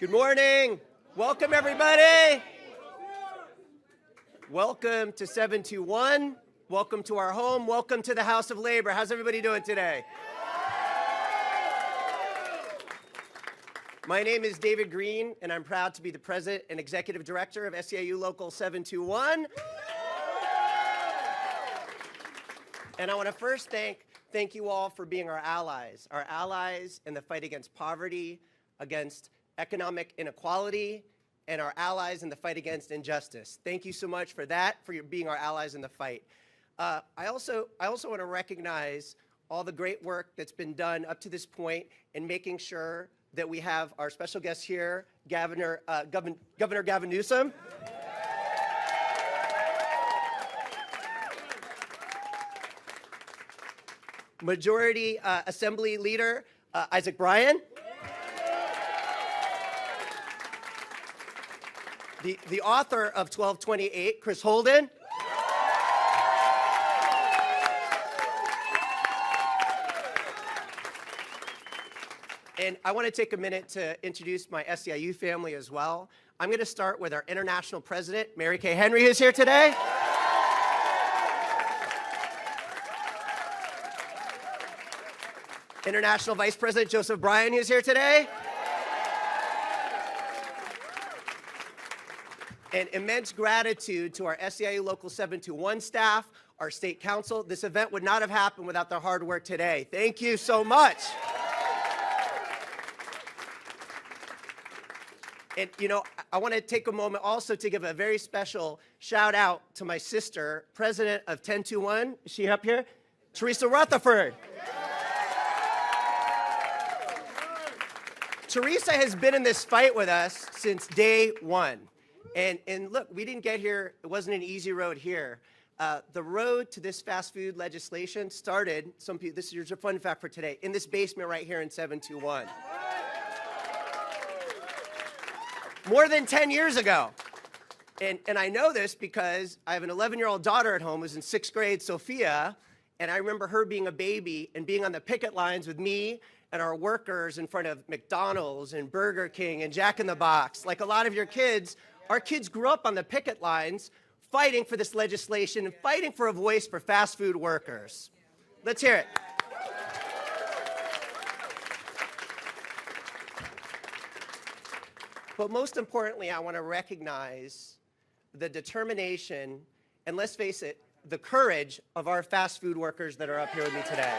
Good morning. Welcome, everybody. Welcome to 721. Welcome to our home. Welcome to the House of Labor. How's everybody doing today? My name is David Green, and I'm proud to be the President and Executive Director of SEIU Local 721. And I want to first thank you all for being our allies in the fight against poverty, against economic inequality, and our allies in the fight against injustice. Thank you so much for that, for being our allies in the fight. I also want to recognize all the great work that's been done up to this point in making sure that we have our special guest here, Governor Gavin Newsom. Majority Assembly Leader Isaac Bryan. The author of 1228, Chris Holden. And I want to take a minute to introduce my SEIU family as well. I'm going to start with our International President, Mary Kay Henry, who's here today. International Vice President Joseph Bryan, who's here today. And immense gratitude to our SEIU Local 721 staff, our State Council. This event would not have happened without their hard work today. Thank you so much. And, you know, I want to take a moment also to give a very special shout out to my sister, President of 1021. Is she up here? Teresa Rutherford. Teresa has been in this fight with us since day one. And look, we didn't get here, it wasn't an easy road here. The road to this fast food legislation started, this is a fun fact for today, in this basement right here in 721. More than 10 years ago. And I know this because I have an 11-year-old daughter at home who's in 6th grade, Sophia, and I remember her being a baby and being on the picket lines with me and our workers in front of McDonald's and Burger King and Jack in the Box. Like a lot of your kids, our kids grew up on the picket lines fighting for this legislation and fighting for a voice for fast food workers. Let's hear it. But most importantly, I want to recognize the determination and, let's face it, the courage of our fast food workers that are up here with me today.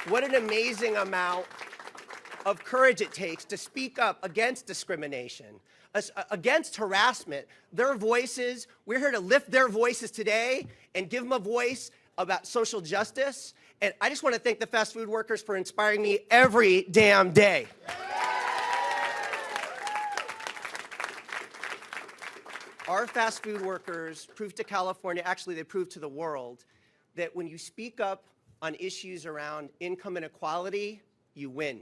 What an amazing amount of courage it takes to speak up against discrimination, against harassment. Their voices, we're here to lift their voices today and give them a voice about social justice. And I just want to thank the fast food workers for inspiring me every damn day. Our fast food workers proved to California, actually they proved to the world, that when you speak up on issues around income inequality, you win.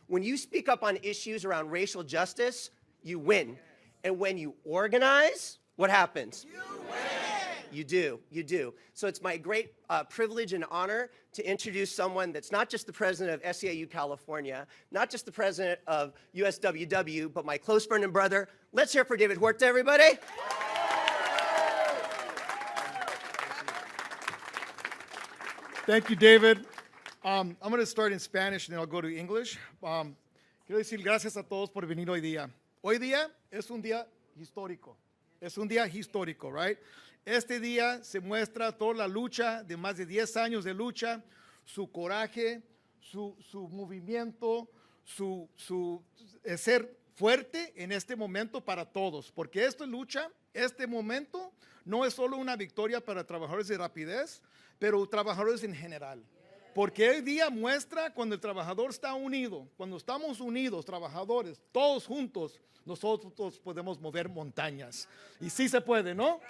When you speak up on issues around racial justice, you win. And when you organize, what happens? You win. You do. So it's my great privilege and honor to introduce someone that's not just the president of SEIU California, not just the president of USWW, but my close friend and brother. Let's hear it for David Huerta, everybody. Thank you, David. I'm going to start in Spanish and then I'll go to English. Quiero decir gracias a todos por venir hoy día. Hoy día es un día histórico. Es un día histórico, right? Este día se muestra toda la lucha de más de 10 años de lucha, su coraje, su movimiento, su ser fuerte en este momento para todos. Porque esta lucha, este momento, no es solo una victoria para trabajadores de rapidez, pero trabajadores en general. Porque hoy día muestra cuando el trabajador está unido, cuando estamos unidos, trabajadores, todos juntos, nosotros podemos mover montañas. Y sí se puede, ¿no?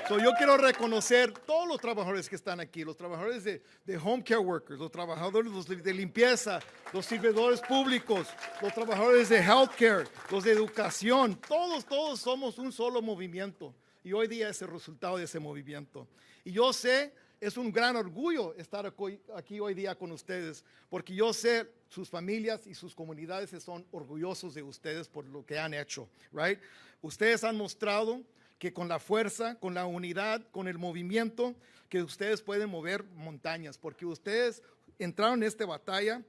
So, yo quiero reconocer todos los trabajadores que están aquí, los trabajadores de home care workers, los trabajadores de limpieza, los servidores públicos, los trabajadores de health care, los de educación, todos somos un solo movimiento. Y hoy día es el resultado de ese movimiento. Y yo sé Es un gran orgullo estar aquí hoy día con ustedes, porque yo sé sus familias y sus comunidades son orgullosos de ustedes por lo que han hecho, right? Ustedes han mostrado que con la fuerza, con la unidad, con el movimiento, que ustedes pueden mover montañas, porque ustedes entraron en esta batalla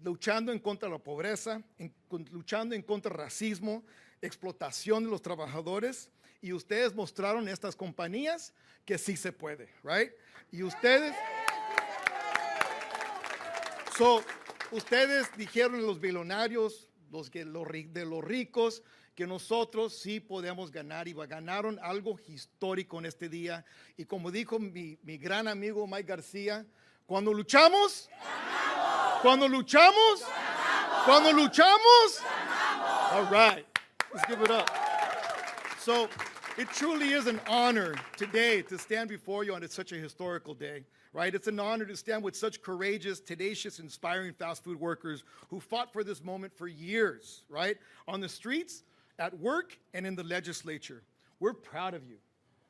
luchando en contra de la pobreza, luchando en contra del racismo, explotación de los trabajadores, y ustedes mostraron a estas compañías que sí se puede, right? Y ustedes, ustedes dijeron a los billonarios, de los ricos, que nosotros sí podemos ganar, y ganaron algo histórico en este día. Y como dijo mi gran amigo Mike García, cuando luchamos, ganamos. Cuando luchamos, ganamos. Cuando luchamos, ganamos. All right, let's give it up. So it truly is an honor today to stand before you on such a historical day, right? It's an honor to stand with such courageous, tenacious, inspiring fast food workers who fought for this moment for years, right? On the streets, at work, and in the legislature. We're proud of you.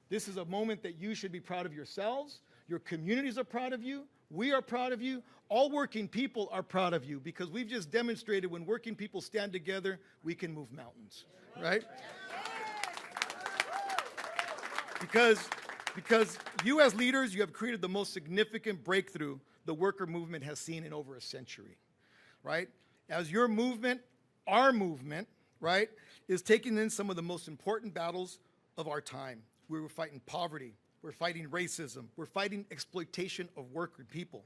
This is a moment that you should be proud of yourselves. Your communities are proud of you. We are proud of you. All working people are proud of you, because we've just demonstrated when working people stand together, we can move mountains, right? Because you as leaders, you have created the most significant breakthrough the worker movement has seen in over a century, right? As your movement, our movement, right, is taking in some of the most important battles of our time. We were fighting poverty. We're fighting racism. We're fighting exploitation of working people.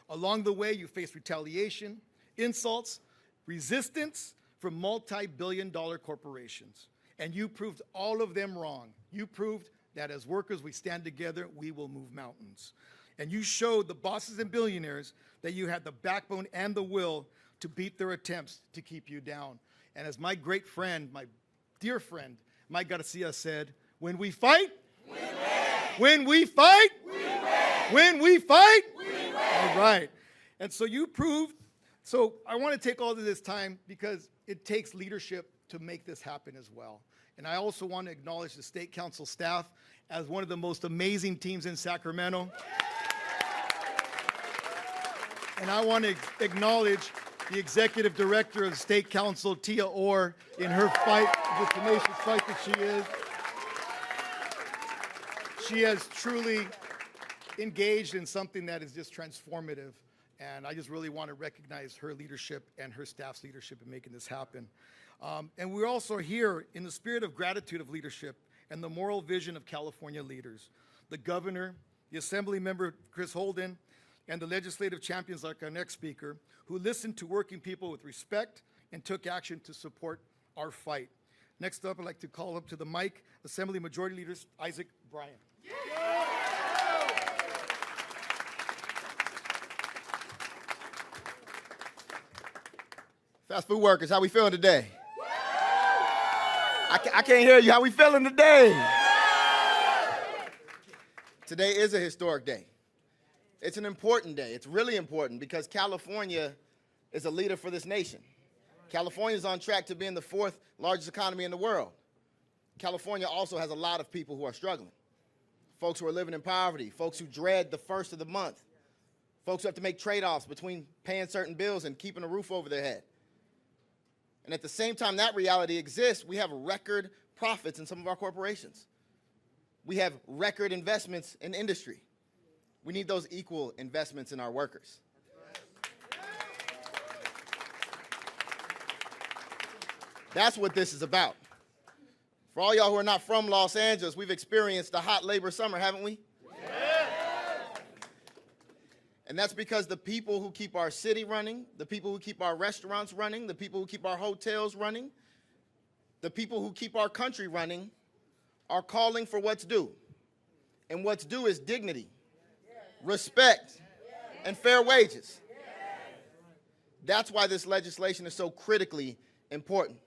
Along the way, you face retaliation, insults, resistance from multi-billion-dollar corporations. And you proved all of them wrong. You proved that as workers, we stand together, we will move mountains. And you showed the bosses and billionaires that you had the backbone and the will to beat their attempts to keep you down. And as my great friend, my dear friend, Mike Garcia said, when we fight, we win. When we fight, we win. When we fight, we win. All right. And so you proved, so I want to take all of this time because it takes leadership to make this happen as well. And I also want to acknowledge the State Council staff as one of the most amazing teams in Sacramento. And I want to acknowledge the Executive Director of the State Council, Tia Orr, in her fight, the tenacious fight that she is. She has truly engaged in something that is just transformative. And I just really want to recognize her leadership and her staff's leadership in making this happen. And we're also here in the spirit of gratitude of leadership and the moral vision of California leaders. The governor, the assembly member, Chris Holden, and the legislative champions like our next speaker, who listened to working people with respect and took action to support our fight. Next up, I'd like to call up to the mic Assembly Majority Leader Isaac Bryan. Fast food workers, how we feeling today? I can't hear you. How we feeling today? Today is a historic day. It's an important day. It's really important because California is a leader for this nation. California is on track to being the 4th largest economy in the world. California also has a lot of people who are struggling. Folks who are living in poverty, folks who dread the first of the month, folks who have to make trade-offs between paying certain bills and keeping a roof over their head. And at the same time that reality exists, we have record profits in some of our corporations. We have record investments in industry. We need those equal investments in our workers. That's what this is about. For all y'all who are not from Los Angeles, we've experienced a hot labor summer, haven't we? And that's because the people who keep our city running, the people who keep our restaurants running, the people who keep our hotels running, the people who keep our country running are calling for what's due. And what's due is dignity, respect, and fair wages. That's why this legislation is so critically important.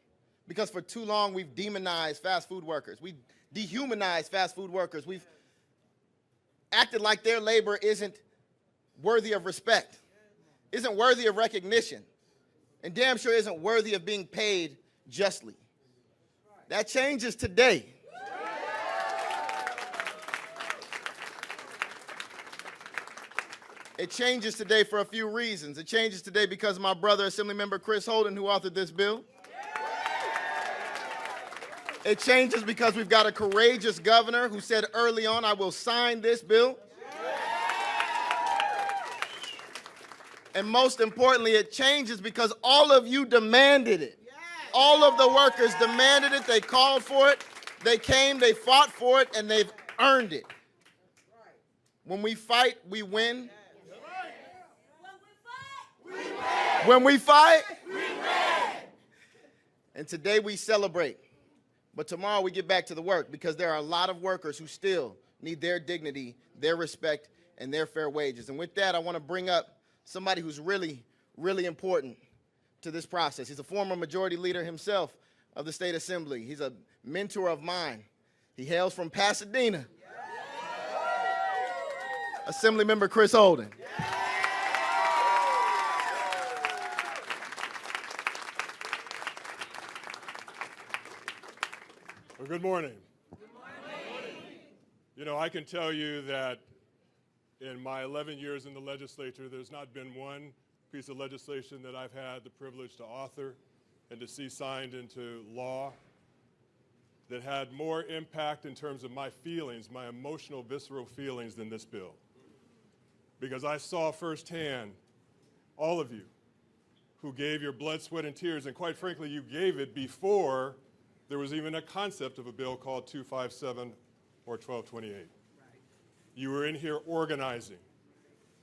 Because for too long we've demonized fast food workers. We've dehumanized fast food workers. We've acted like their labor isn't worthy of respect, isn't worthy of recognition, and damn sure isn't worthy of being paid justly. That changes today. It changes today for a few reasons. It changes today because of my brother, Assemblymember Chris Holden, who authored this bill. It changes because we've got a courageous governor who said early on, I will sign this bill. And most importantly, it changes because all of you demanded it. All of the workers demanded it. They called for it. They came, they fought for it, and they've earned it. When we fight, we win. When we fight, we win. And today we celebrate. But tomorrow we get back to the work because there are a lot of workers who still need their dignity, their respect, and their fair wages. And with that, I want to bring up somebody who's really, really important to this process. He's a former majority leader himself of the State Assembly. He's a mentor of mine. He hails from Pasadena. Assemblymember Chris Holden. Well, good morning. Good morning. You know, I can tell you that in my 11 years in the legislature, there's not been one piece of legislation that I've had the privilege to author and to see signed into law that had more impact in terms of my feelings, my emotional, visceral feelings than this bill. Because I saw firsthand all of you who gave your blood, sweat, and tears, and quite frankly, you gave it before there was even a concept of a bill called 257 or 1228. Right. You were in here organizing.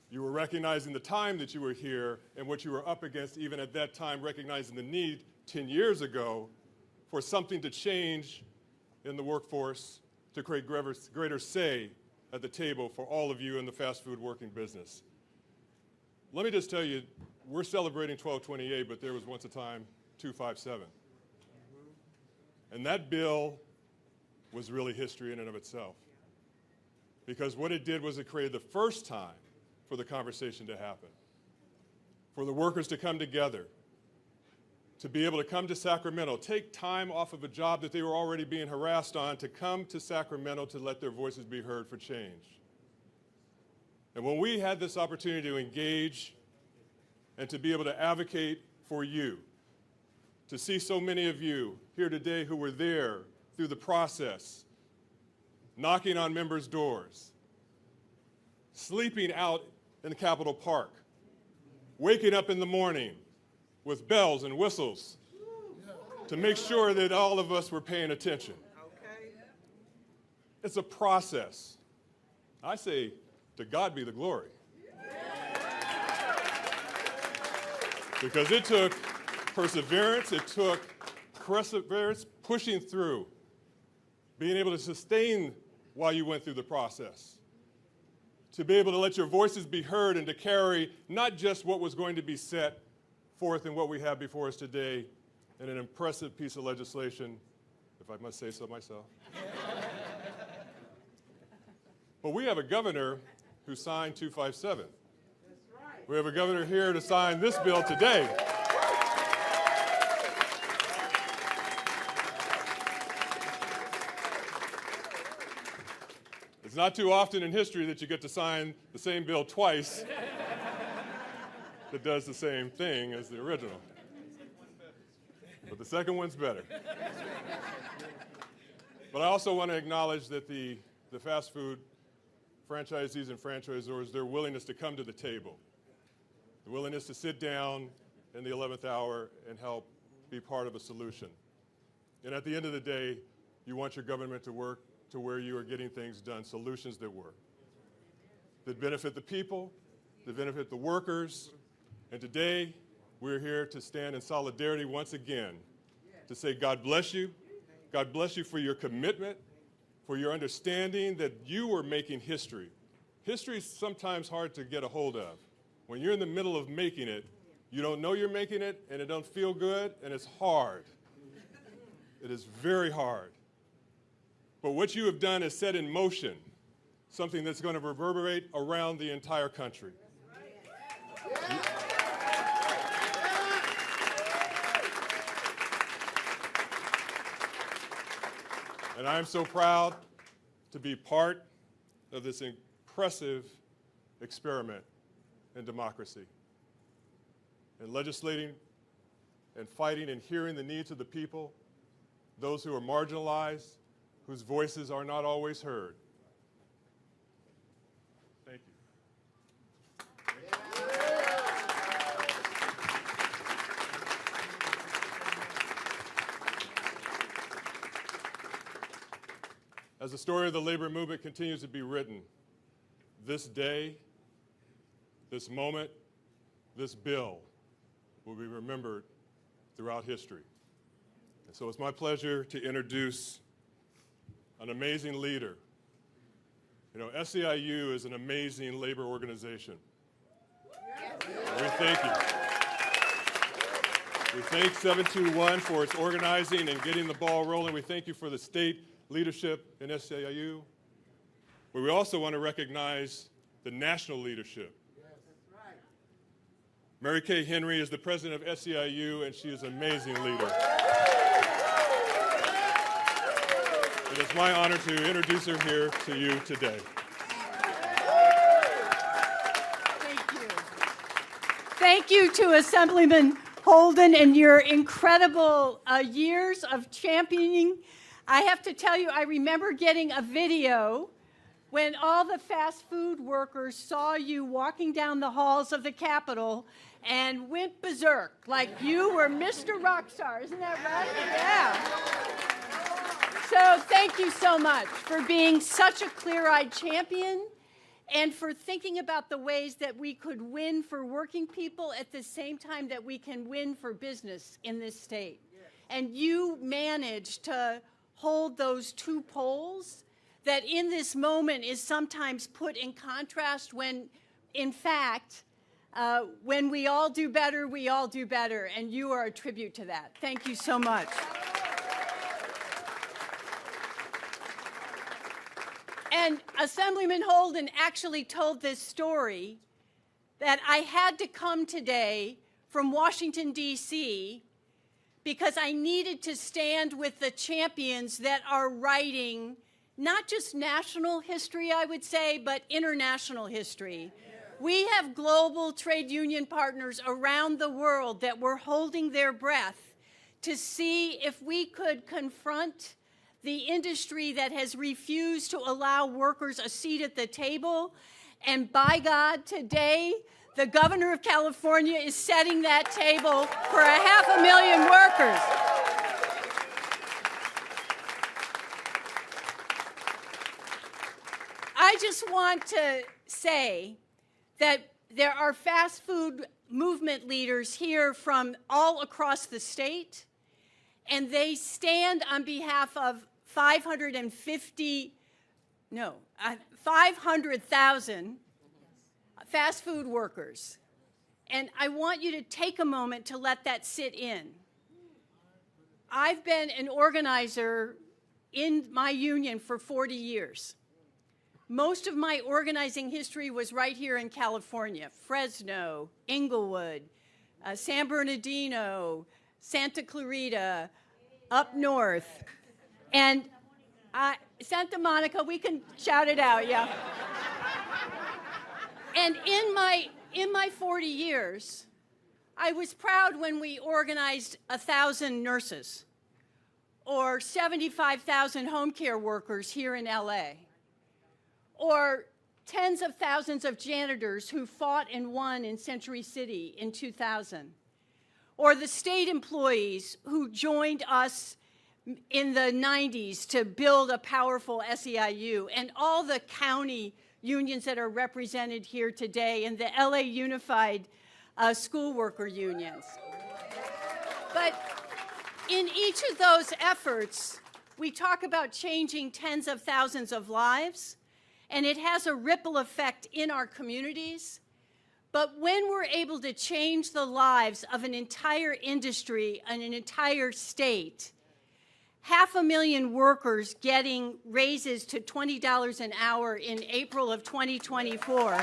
You were recognizing the time that you were here and what you were up against, even at that time, recognizing the need 10 years ago for something to change in the workforce to create greater say at the table for all of you in the fast food working business. Let me just tell you, we're celebrating 1228, but there was once a time 257. And that bill was really history in and of itself. Because what it did was it created the first time for the conversation to happen, for the workers to come together, to be able to come to Sacramento, take time off of a job that they were already being harassed on, to come to Sacramento to let their voices be heard for change. And when we had this opportunity to engage and to be able to advocate for you, to see so many of you here today who were there through the process, knocking on members' doors, sleeping out in the Capitol Park, waking up in the morning with bells and whistles to make sure that all of us were paying attention. It's a process. I say, to God be the glory. Because it took perseverance, pushing through, being able to sustain while you went through the process, to be able to let your voices be heard and to carry not just what was going to be set forth in what we have before us today in an impressive piece of legislation, if I must say so myself. But we have a governor who signed 257. That's right. We have a governor here to sign this bill today. It's not too often in history that you get to sign the same bill twice that does the same thing as the original. But the second one's better. But I also want to acknowledge that the fast food franchisees and franchisors, their willingness to come to the table, the willingness to sit down in the 11th hour and help be part of a solution. And at the end of the day, you want your government to work to where you are getting things done, solutions that work, that benefit the people, that benefit the workers. And today, we're here to stand in solidarity once again to say God bless you. God bless you for your commitment, for your understanding that you were making history. History is sometimes hard to get a hold of. When you're in the middle of making it, you don't know you're making it, and it don't feel good, and it's hard. It is very hard. But what you have done is set in motion something that's going to reverberate around the entire country. And I'm so proud to be part of this impressive experiment and democracy. And legislating and fighting and hearing the needs of the people, those who are marginalized, whose voices are not always heard. Thank you. As the story of the labor movement continues to be written, this day, this moment, this bill will be remembered throughout history. And so it's my pleasure to introduce an amazing leader. You know, SEIU is an amazing labor organization. We thank you. We thank 721 for its organizing and getting the ball rolling. We thank you for the state leadership in SEIU. But we also want to recognize the national leadership. Mary Kay Henry is the president of SEIU, and she is an amazing leader. It is my honor to introduce her here to you today. Thank you. Thank you to Assemblyman Holden and your incredible years of championing. I have to tell you, I remember getting a video when all the fast food workers saw you walking down the halls of the Capitol and went berserk, like you were Mr. Rockstar. Isn't that right? Yeah. So thank you so much for being such a clear-eyed champion and for thinking about the ways that we could win for working people at the same time that we can win for business in this state. And you managed to hold those two poles that in this moment is sometimes put in contrast when, in fact, when we all do better, we all do better, and you are a tribute to that. Thank you so much. And Assemblyman Holden actually told this story that I had to come today from Washington, D.C., because I needed to stand with the champions that are writing not just national history, I would say, but international history. We have global trade union partners around the world that were holding their breath to see if we could confront the industry that has refused to allow workers a seat at the table. And by God, today, the governor of California is setting that table for 500,000 workers. I just want to say that there are fast food movement leaders here from all across the state, and they stand on behalf of 500,000 fast food workers. And I want you to take a moment to let that sit in. I've been an organizer in my union for 40 years. Most of my organizing history was right here in California: Fresno, Inglewood, San Bernardino, Santa Clarita, up north. And Santa Monica, we can shout it out, yeah. And in my 40 years, I was proud when we organized 1,000 nurses or 75,000 home care workers here in LA, or tens of thousands of janitors who fought and won in Century City in 2000, or the state employees who joined us in the 90s to build a powerful SEIU, and all the county unions that are represented here today, and the LA Unified School Worker Unions. But in each of those efforts, we talk about changing tens of thousands of lives, and it has a ripple effect in our communities. But when we're able to change the lives of an entire industry and an entire state, 500,000 workers getting raises to $20 an hour in April of 2024.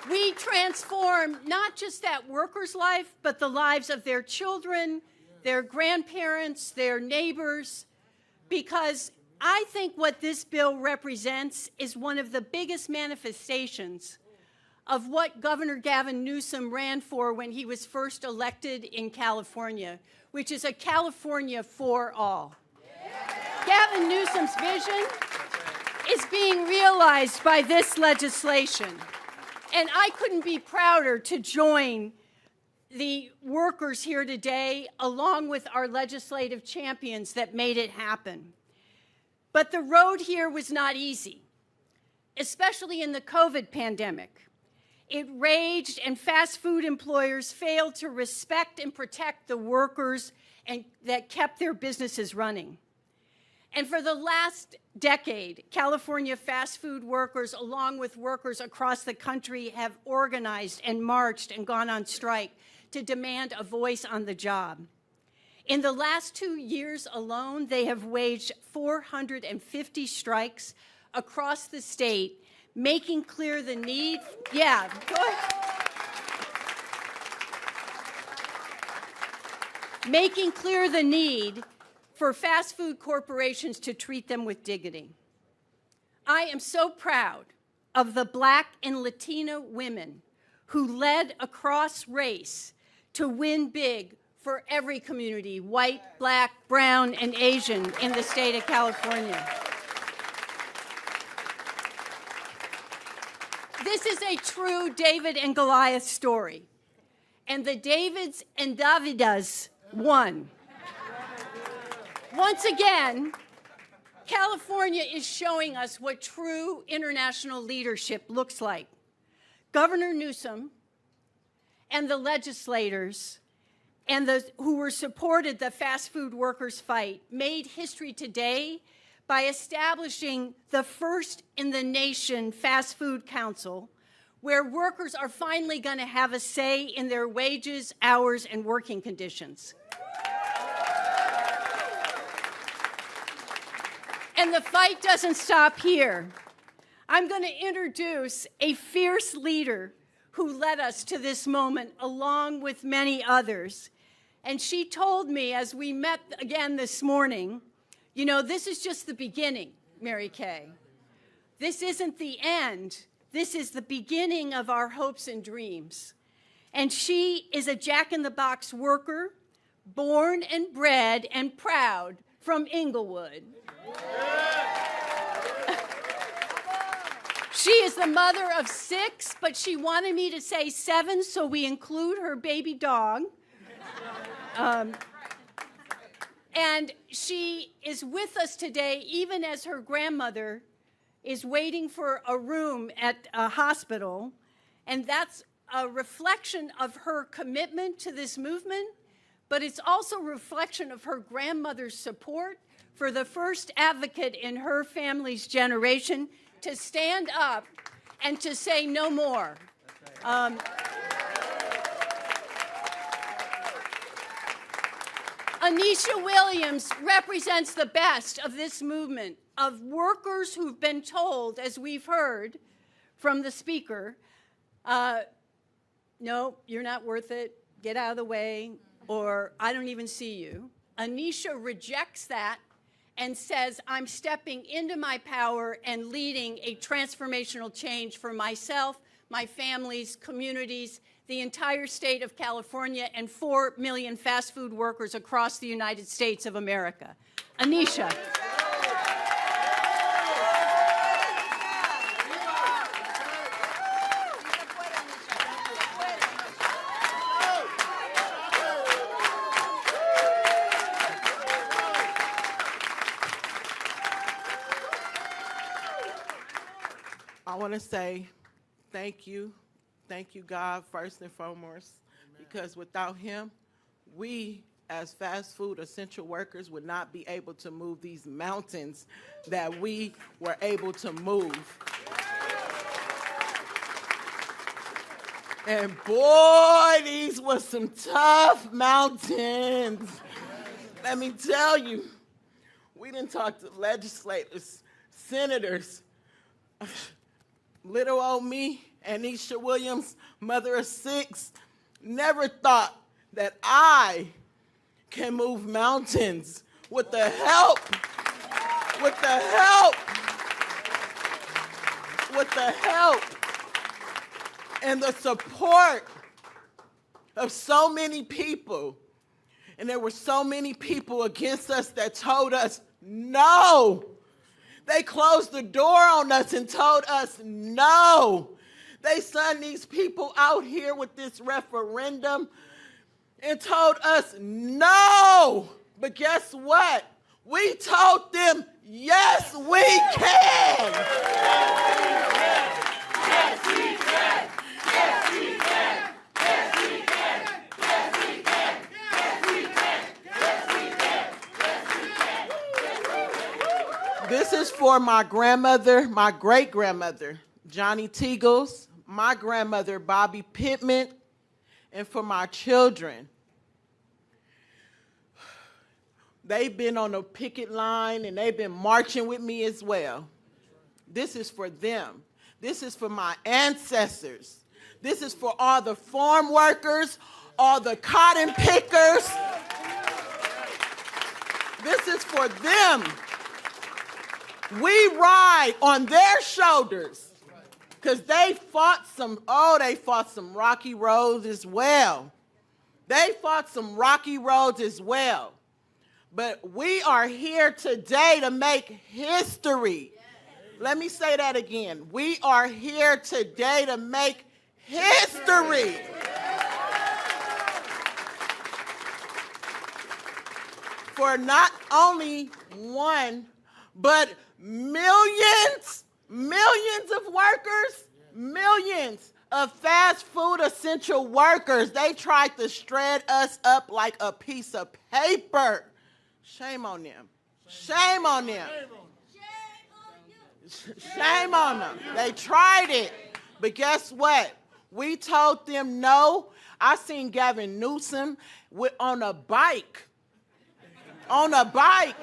We transform not just that worker's life, but the lives of their children, their grandparents, their neighbors, because I think what this bill represents is one of the biggest manifestations of what Governor Gavin Newsom ran for when he was first elected in California, which is a California for all. Gavin Newsom's vision is being realized by this legislation. And I couldn't be prouder to join the workers here today, along with our legislative champions that made it happen. But the road here was not easy, especially in the COVID pandemic. It raged, and fast food employers failed to respect and protect the workers that kept their businesses running. And for the last decade, California fast food workers, along with workers across the country, have organized and marched and gone on strike to demand a voice on the job. In the last 2 years alone, they have waged 450 strikes across the state, making clear the need. Yeah, go ahead. Making clear the need for fast food corporations to treat them with dignity. I am so proud of the Black and Latina women who led across race to win big for every community, white, Black, brown, and Asian in the state of California. This is a true David and Goliath story, and the Davids and Davidas won. Once again, California is showing us what true international leadership looks like. Governor Newsom and the legislators and who were supported the fast food workers' fight made history today by establishing the first in the nation fast food council, where workers are finally going to have a say in their wages, hours, and working conditions. And the fight doesn't stop here. I'm going to introduce a fierce leader who led us to this moment, along with many others. And she told me as we met again this morning, you know, this is just the beginning, Mary Kay. This isn't the end. This is the beginning of our hopes and dreams. And she is a jack-in-the-box worker, born and bred and proud from Inglewood. She is the mother of 6, but she wanted me to say 7, so we include her baby dog. And she is with us today, even as her grandmother is waiting for a room at a hospital. And that's a reflection of her commitment to this movement, but it's also a reflection of her grandmother's support for the first advocate in her family's generation to stand up and to say no more. Anisha Williams represents the best of this movement of workers who've been told, as we've heard from the speaker, no, you're not worth it, get out of the way, or I don't even see you. Anisha rejects that and says, I'm stepping into my power and leading a transformational change for myself, my families, communities, the entire state of California, and 4 million fast food workers across the United States of America. Anisha. I want to say thank you, God, first and foremost, because without him, we as fast food essential workers would not be able to move these mountains that we were able to move. And boy, these were some tough mountains. Let me tell you, we didn't talk to legislators, senators. Little old me, Anisha Williams, mother of 6, never thought that I can move mountains with the help with the help and the support of so many people. And there were so many people against us that told us no. They closed the door on us and told us no. They sent these people out here with this referendum and told us no. But guess what? We told them, yes, we can. Yes, we can. Yes, we can. Yes, we can. Yes, we can. Yes, we can. Yes, we can. Yes, we can. This is for my grandmother, my great-grandmother, Johnny Teagles, my grandmother, Bobby Pittman, and for my children. They've been on the picket line and they've been marching with me as well. This is for them. This is for my ancestors. This is for all the farm workers, all the cotton pickers. This is for them. We ride on their shoulders because they fought some rocky roads as well. They fought some rocky roads as well. But we are here today to make history. Let me say that again. We are here today to make history. For not only one, but millions of workers, millions of fast food essential workers. They tried to shred us up like a piece of paper. Shame on them. Shame on them. Shame on them. They tried it. But guess what? We told them no. I seen Gavin Newsom on a bike. On a bike.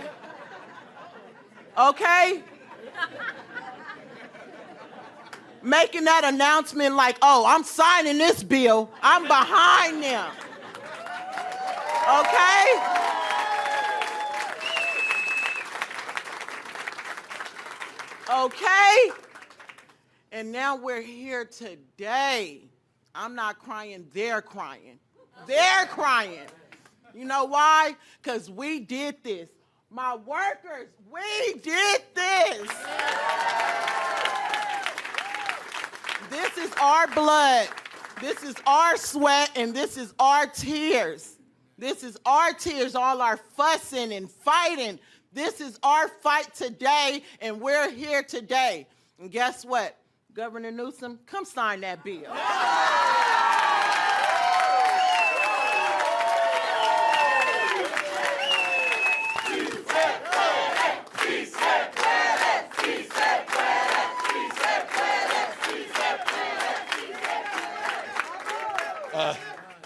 Okay? Making that announcement like, oh, I'm signing this bill. I'm behind them. Okay? Okay? And now we're here today. I'm not crying, they're crying. They're crying. You know why? Because we did this. My workers, we did this. This is our blood. This is our sweat, and this is our tears. This is our tears, all our fussing and fighting. This is our fight today, and we're here today. And guess what? Governor Newsom, come sign that bill.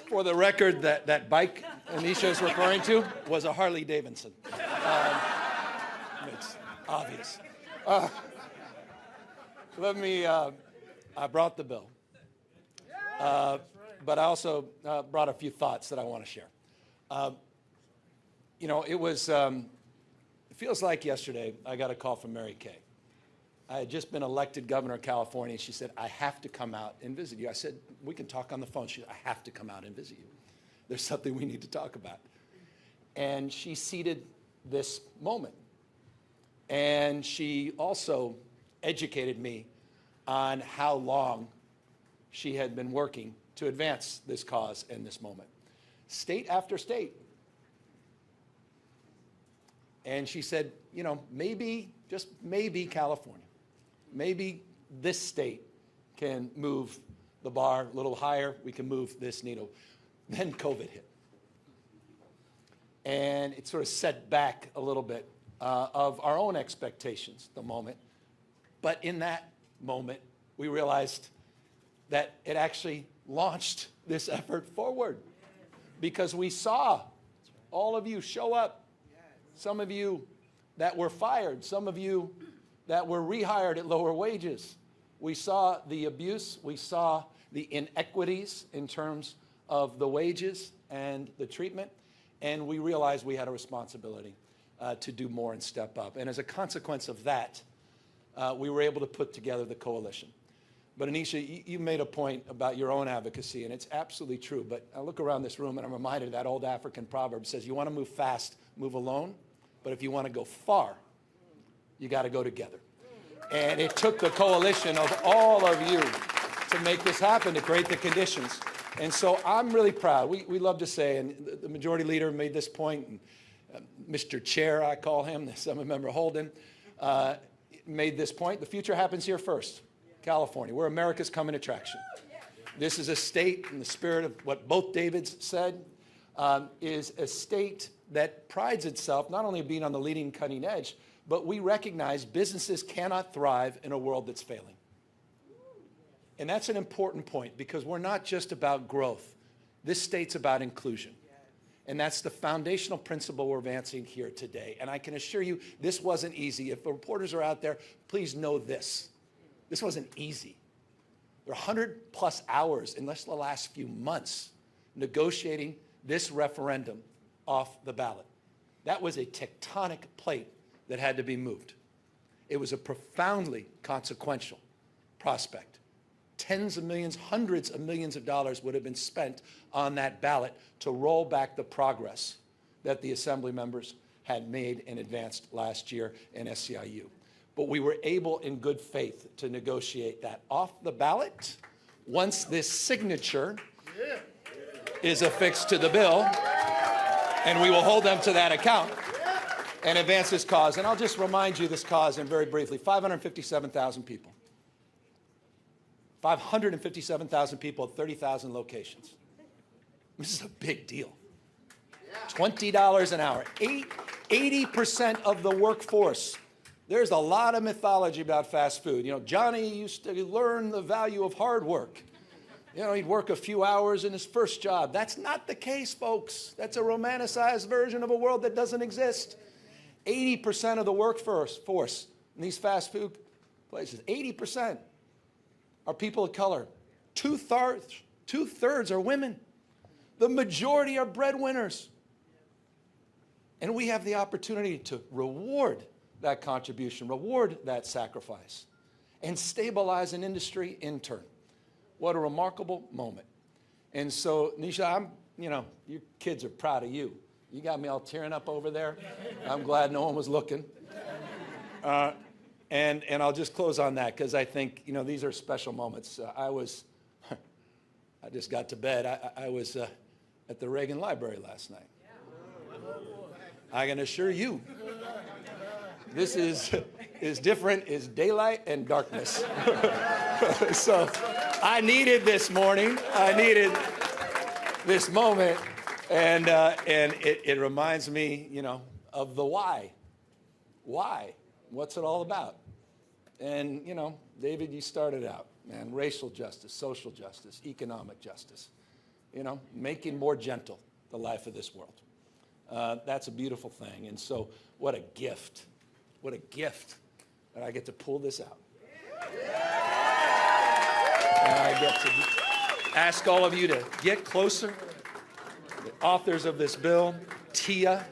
For the record, that bike Anisha is referring to was a Harley Davidson. It's obvious. I brought the bill, but I also brought a few thoughts that I want to share. It feels like yesterday I got a call from Mary Kay. I had just been elected governor of California. She said, I have to come out and visit you. I said, we can talk on the phone. She said, I have to come out and visit you. There's something we need to talk about. And she seeded this moment. And she also educated me on how long she had been working to advance this cause and this moment. State after state. And she said, maybe, just maybe California, maybe this state can move the bar a little higher. We can move this needle. Then COVID hit. And it sort of set back a little bit of our own expectations, the moment. But in that moment, we realized that it actually launched this effort forward because we saw all of you show up. Some of you that were fired, some of you that were rehired at lower wages. We saw the abuse, we saw the inequities in terms of the wages and the treatment, and we realized we had a responsibility to do more and step up. And as a consequence of that, we were able to put together the coalition. But Anisha, you made a point about your own advocacy, and it's absolutely true. But I look around this room and I'm reminded of that old African proverb says, you want to move fast, move alone. But if you want to go far, you got to go together. And it took the coalition of all of you to make this happen, to create the conditions. And so I'm really proud. We love to say, and the majority leader made this point, and Mr. Chair, I call him, the Assemblymember Holden, made this point. The future happens here first. California. We're America's coming attraction. This is a state, in the spirit of what both Davids said, is a state that prides itself not only being on the leading cutting edge, but we recognize businesses cannot thrive in a world that's failing. And that's an important point because we're not just about growth. This state's about inclusion. And that's the foundational principle we're advancing here today. And I can assure you, this wasn't easy. If the reporters are out there, please know this. This wasn't easy. There are 100+ hours in just the last few months negotiating this referendum off the ballot. That was a tectonic plate that had to be moved. It was a profoundly consequential prospect. Tens of millions, hundreds of millions of dollars would have been spent on that ballot to roll back the progress that the Assembly members had made and advanced last year in SEIU. But we were able in good faith to negotiate that off the ballot once this signature is affixed to the bill, and we will hold them to that account and advance this cause. And I'll just remind you this cause, and very briefly, 557,000 people. 557,000 people at 30,000 locations. This is a big deal. $20 an hour. 80% of the workforce. There's a lot of mythology about fast food. You know, Johnny used to learn the value of hard work. You know, he'd work a few hours in his first job. That's not the case, folks. That's a romanticized version of a world that doesn't exist. 80% of the workforce in these fast food places, 80% are people of color. Two-thirds are women. The majority are breadwinners. And we have the opportunity to reward that contribution, reward that sacrifice, and stabilize an industry in turn. What a remarkable moment. And so, Nisha, your kids are proud of you. You got me all tearing up over there. I'm glad no one was looking. And I'll just close on that because I think, these are special moments. I just got to bed. I was at the Reagan Library last night. I can assure you, this is different as daylight and darkness. So I needed this morning. I needed this moment. And it reminds me, of the why. Why? What's it all about? And, David, you started out, man, racial justice, social justice, economic justice, making more gentle the life of this world. That's a beautiful thing. And so what a gift that I get to pull this out. And I get to ask all of you to get closer. The authors of this bill, Tia,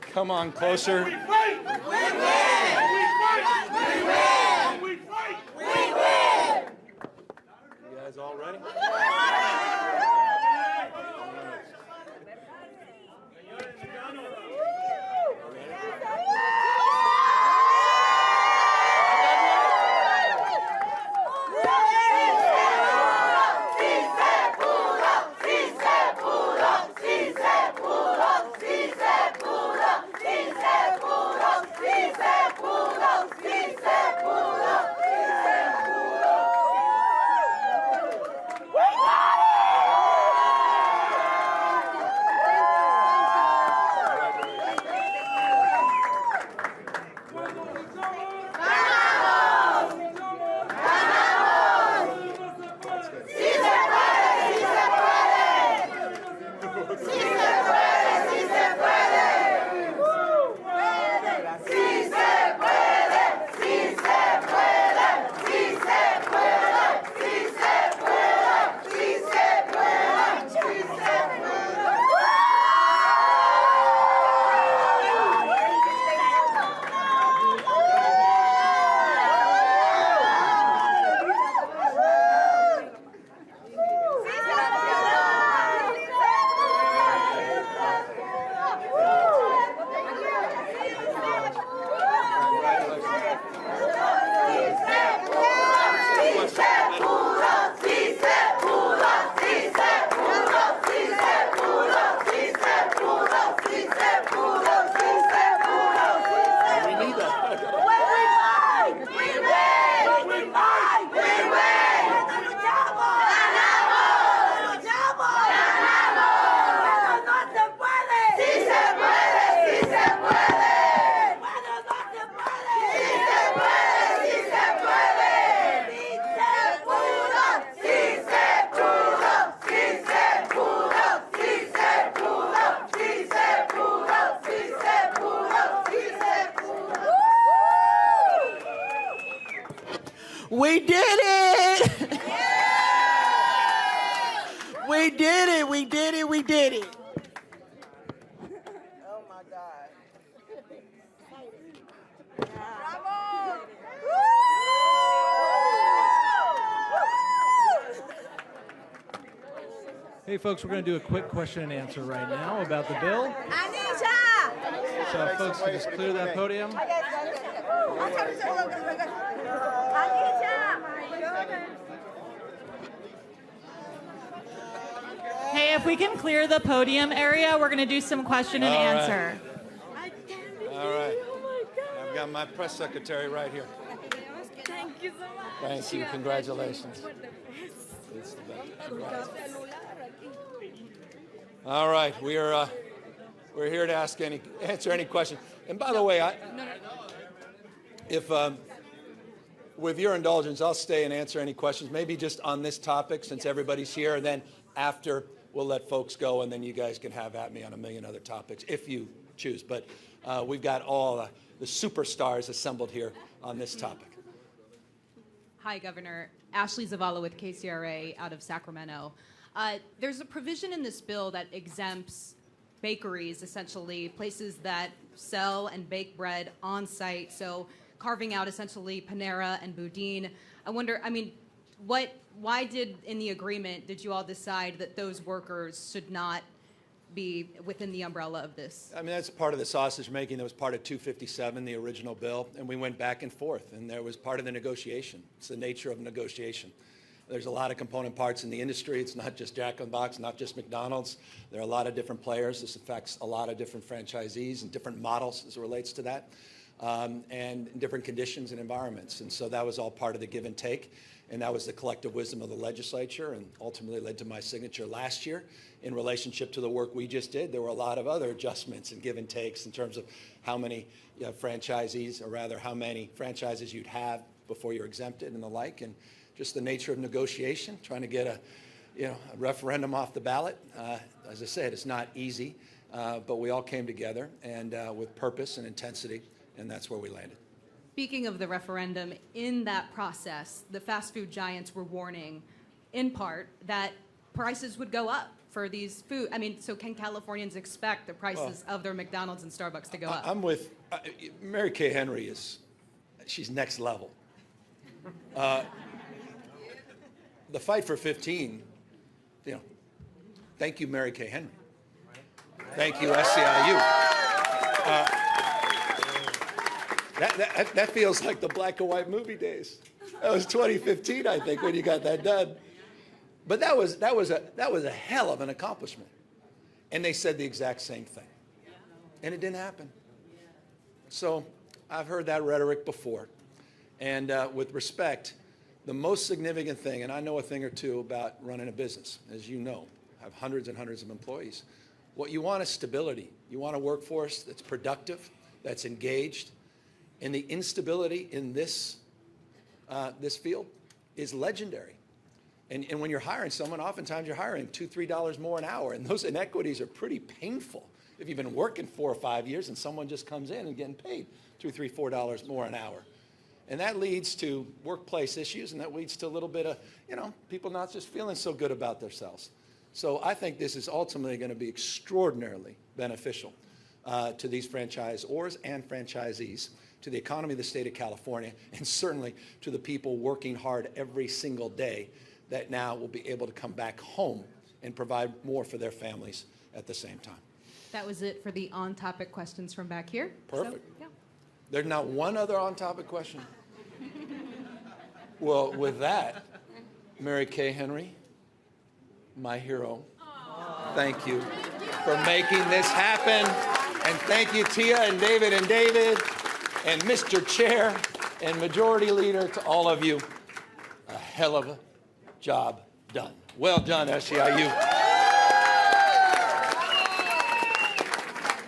come on closer. We fight! We win! We fight! We win! We fight! We win! You guys all ready? Sí se pudo, sí se pudo, sí se pudo. We did it! We did it, we did it, we did it. Oh my God. Hey, folks, we're going to do a quick question and answer right now about the bill. So, folks, can just clear that podium. Hey, if we can clear the podium area, we're going to do some question and answer. All right. I've got my press secretary right here. Thank you so much. Thank you. Congratulations. It's the best. Congrats. All right. We're here to answer any question. And by the way, if with your indulgence, I'll stay and answer any questions, maybe just on this topic since everybody's here, and then after we'll let folks go, and then you guys can have at me on a million other topics if you choose. But we've got all the superstars assembled here on this topic. Hi, Governor. Ashley Zavala with KCRA out of Sacramento. There's a provision in this bill that exempts bakeries, essentially places that sell and bake bread on site, so carving out essentially Panera and Boudin. I wonder, why in the agreement did you all decide that those workers should not be within the umbrella of this? That's part of the sausage making that was part of 257, the original bill, and we went back and forth, and there was part of the negotiation. It's the nature of negotiation. There's a lot of component parts in the industry. It's not just Jack in the Box, not just McDonald's. There are a lot of different players. This affects a lot of different franchisees and different models as it relates to that, and different conditions and environments. And so that was all part of the give and take. And that was the collective wisdom of the legislature and ultimately led to my signature last year. In relationship to the work we just did, there were a lot of other adjustments and give and takes in terms of how many franchisees, or rather how many franchises you'd have before you're exempted and the like. And just the nature of negotiation, trying to get a referendum off the ballot. As I said, it's not easy, but we all came together and with purpose and intensity, and that's where we landed. Speaking of the referendum, in that process, the fast food giants were warning, in part, that prices would go up for these food. So can Californians expect the prices of their McDonald's and Starbucks to go up? I'm with Mary Kay Henry. She's next level. The fight for 15, thank you, Mary Kay Henry. Thank you, SCIU. That feels like the black and white movie days. That was 2015, I think, when you got that done. But that was a hell of an accomplishment. And they said the exact same thing. And it didn't happen. So I've heard that rhetoric before. And with respect, the most significant thing, and I know a thing or two about running a business, as you know, I have hundreds and hundreds of employees. What you want is stability. You want a workforce that's productive, that's engaged. And the instability in this field is legendary. And when you're hiring someone, oftentimes you're hiring $2, $3 more an hour, and those inequities are pretty painful. If you've been working 4 or 5 years and someone just comes in and getting paid $2, $3, $4 more an hour. And that leads to workplace issues, and that leads to a little bit of, people not just feeling so good about themselves. So I think this is ultimately going to be extraordinarily beneficial to these franchisors and franchisees, to the economy of the state of California, and certainly to the people working hard every single day that now will be able to come back home and provide more for their families at the same time. That was it for the on-topic questions from back here. Perfect. So, yeah. There's not one other on-topic question? Well, with that, Mary Kay Henry, my hero, thank you for making this happen. And thank you, Tia and David and Mr. Chair and Majority Leader, to all of you. A hell of a job done. Well done, SCIU.